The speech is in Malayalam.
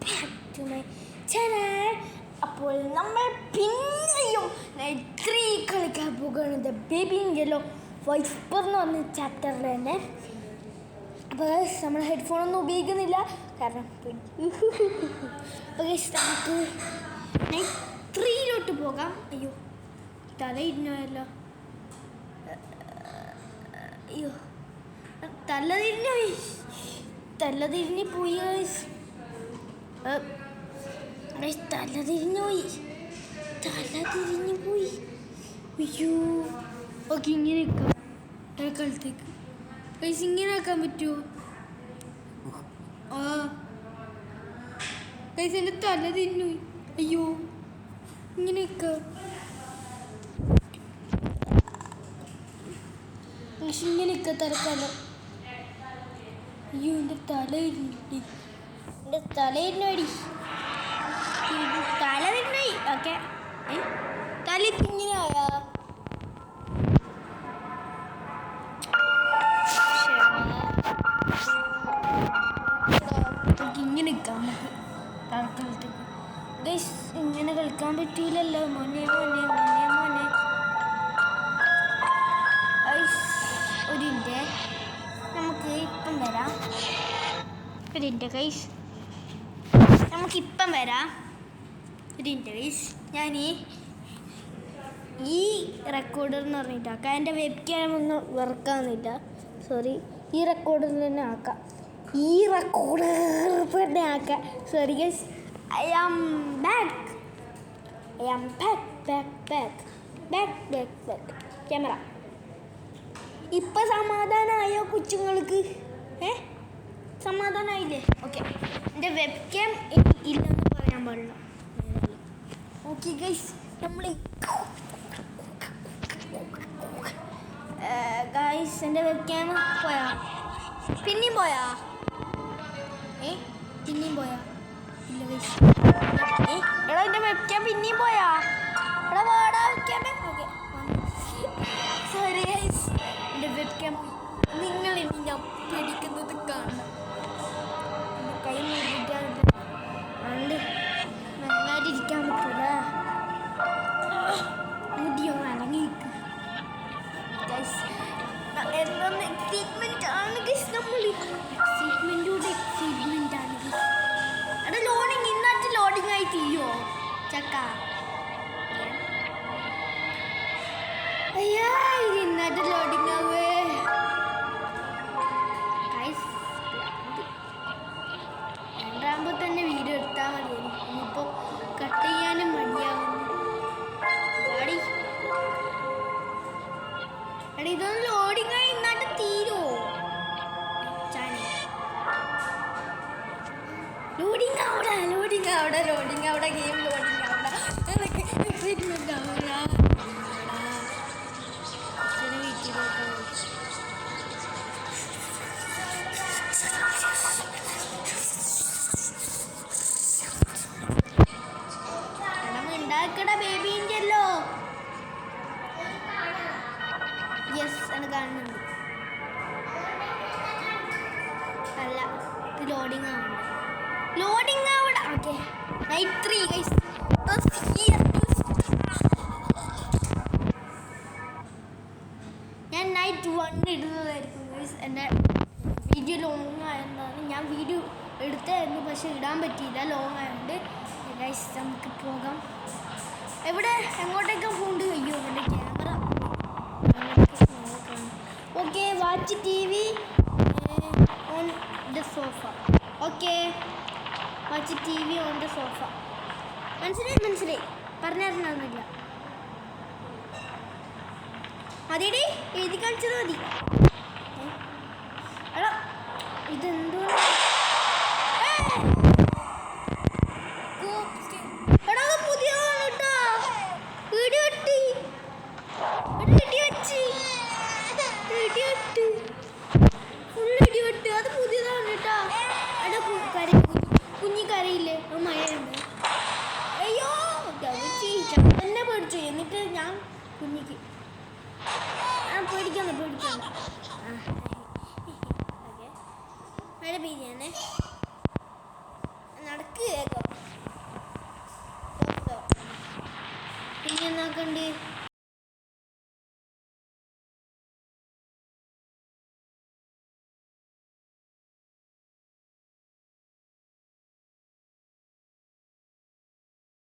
Back to my channel. അപ്പോൾ നമ്മൾ പിന്നെയും നൈറ്റ് 3 കളിക്കാൻ പോകുകയാണ്. ദ ബേബി ഇൻ യെല്ലോ വൈസ്പർ എന്ന് പറഞ്ഞ ചാപ്റ്ററിൽ തന്നെ. അപ്പോൾ നമ്മൾ ഹെഡ്ഫോണൊന്നും ഉപയോഗിക്കുന്നില്ല കാരണം അപ്പോൾ നമുക്ക് നൈറ്റ് 3 പോകാം. അയ്യോ തലയിരുന്നല്ലോ, അയ്യോ തലതിരിഞ്ഞ് പോയി അയ്യോ. ഓക്കെ ഇങ്ങനെ കാലത്തേക്ക് പൈസ ഇങ്ങനെ ആക്കാൻ പറ്റുമോ? ആ പൈസ എൻ്റെ തല തിരിഞ്ഞു പോയി. അയ്യോ ഇങ്ങനെയൊക്കെ ഇങ്ങനെയൊക്കെ തരക്കാലോ. അയ്യോ എൻ്റെ തലയിരുന്നടി, എൻ്റെ തലയിരുന്നടി, തല തിരിഞ്ഞായി. ഓക്കെ തല ഇങ്ങനെ ആയാ ഇങ്ങനെ നിൽക്കാം നമുക്ക് തൽക്കാലത്തേക്ക്. ഗൈസ് ഇങ്ങനെ കളിക്കാൻ പറ്റൂലല്ലോ. മോനെ മോനെ മോനെ മോനെ ഒരു മിനിറ്റ്, നമുക്ക് ഇപ്പം വരാം. ഒരു മിനിറ്റ് ഗൈസ്, നമുക്കിപ്പം വരാം. ഒരു മിനിറ്റ് ഗൈസ്, ഞാൻ ഈ റെക്കോർഡർ എന്ന് പറഞ്ഞിട്ടാക്കാം. എൻ്റെ വെബ് ക്യാം ഒന്നും വർക്കാവുന്നില്ല, സോറി. ഈ റെക്കോർഡറിൽ തന്നെ ആക്കാം, ഈ റെക്കോർഡർ തന്നെ ആക്കാം. Sorry guys, I am back camera. ഇപ്പം സമാധാനമായോ കൊച്ചുങ്ങൾക്ക്? സമാധാനമായില്ലേ? ഓക്കെ, എൻ്റെ വെബ് ക്യാം ഇല്ലെന്ന് പറയാൻ പാടില്ല. ഓക്കെ ഗൈസ്, നമ്മൾ ഗൈസ് എൻ്റെ വെബ് ക്യാം പോയാ? പിന്നെയും പോയാ? പിന്നെയും പോയാ? ഇല്ല ഗൈസ്. എടാ എൻ്റെ വെബ് ക്യാം പിന്നെയും പോയാ? എടാ വാടാ വെബ് ക്യാമേ. ഓക്കെ സോറി ഗൈസ്, എൻ്റെ വെബ് ക്യാം നിങ്ങൾ ഇനി ഞാൻ പിടിക്കുന്നത് കാണണം. എൻ്റെ കൈ മുറിഞ്ഞിട്ടാണ് അതുകൊണ്ട് നന്നായിട്ടിരിക്കാൻ പറ്റൂല. മുടിയോ അനങ്ങിയിരിക്കും ഗൈസ്. എന്താണ് എക്സൈറ്റ്മെൻ്റ് ആണ് ഗൈസ്, നമ്മൾ എക്സൈറ്റ്മെൻറ്റോടെ എക്സൈറ്റ്മെൻ്റ് ആണ് ഗൈസ്. എടാ ലോഡിങ് ഇന്നായിട്ട് ലോഡിങ് ആയി തീയോ ചക്ക? അയ്യാ ഇത് ഇന്നായിട്ട് ലോഡിങ് ആവേ ഗൈസ്. രണ്ടാകുമ്പോൾ തന്നെ വീഡിയോ എടുത്താൽ മതി. ഇനിയിപ്പോൾ കട്ട് ചെയ്യാനും മടിയാകുന്നു. എടാ ഇതൊന്ന് ലോഡിങ് ആയി ഇന്നായിട്ട് തീരുമോ? ലോഡിങ് അവിടെ ഗെയിം ലോഡിങ് അവിടെ എനിക്ക് എക്സൈറ്റ്മെൻ്റ് ആവില്ല. ഉണ്ടാക്കട ബേബി ഉണ്ടല്ലോ. യെസ് എന്ന് കാണുന്നുണ്ട്. അല്ല ഇത് ലോഡിങ് ആവണ്ട, ലോഡിങ് ആവണ്ട. Okay night 3 guys. ഞാൻ നൈറ്റ് 1 ഇടുന്നതായിരിക്കും ഗൈസ്. എൻ്റെ വീഡിയോ ലോങ് ആയതാണ്. ഞാൻ വീഡിയോ എടുത്തായിരുന്നു പക്ഷെ ഇടാൻ പറ്റിയില്ല, ലോങ് ആയതുകൊണ്ട്. ഗൈസ് നമുക്ക് പോകാം. എവിടെ എങ്ങോട്ടേക്കാണ് പോകുന്നുണ്ട്? അയ്യോ എൻ്റെ camera. Okay watch TV on the sofa. Okay watch TV on the sofa. മനസ്സിലായി പറഞ്ഞിരുന്നില്ല. അതേടി എഴുതി കളിച്ചത് മതി. എടാ ഇതെന്തോ കുഞ്ഞിക്കരയില്ലേ മഴയുണ്ട്. അയ്യോ തന്നെ പേടിച്ചു. എന്നിട്ട് ഞാൻ കുഞ്ഞിക്ക് പേടിക്കാന്ന് മഴ പെയ്യാനേ നടക്ക്. ഇനി എന്നാക്കണ്ട്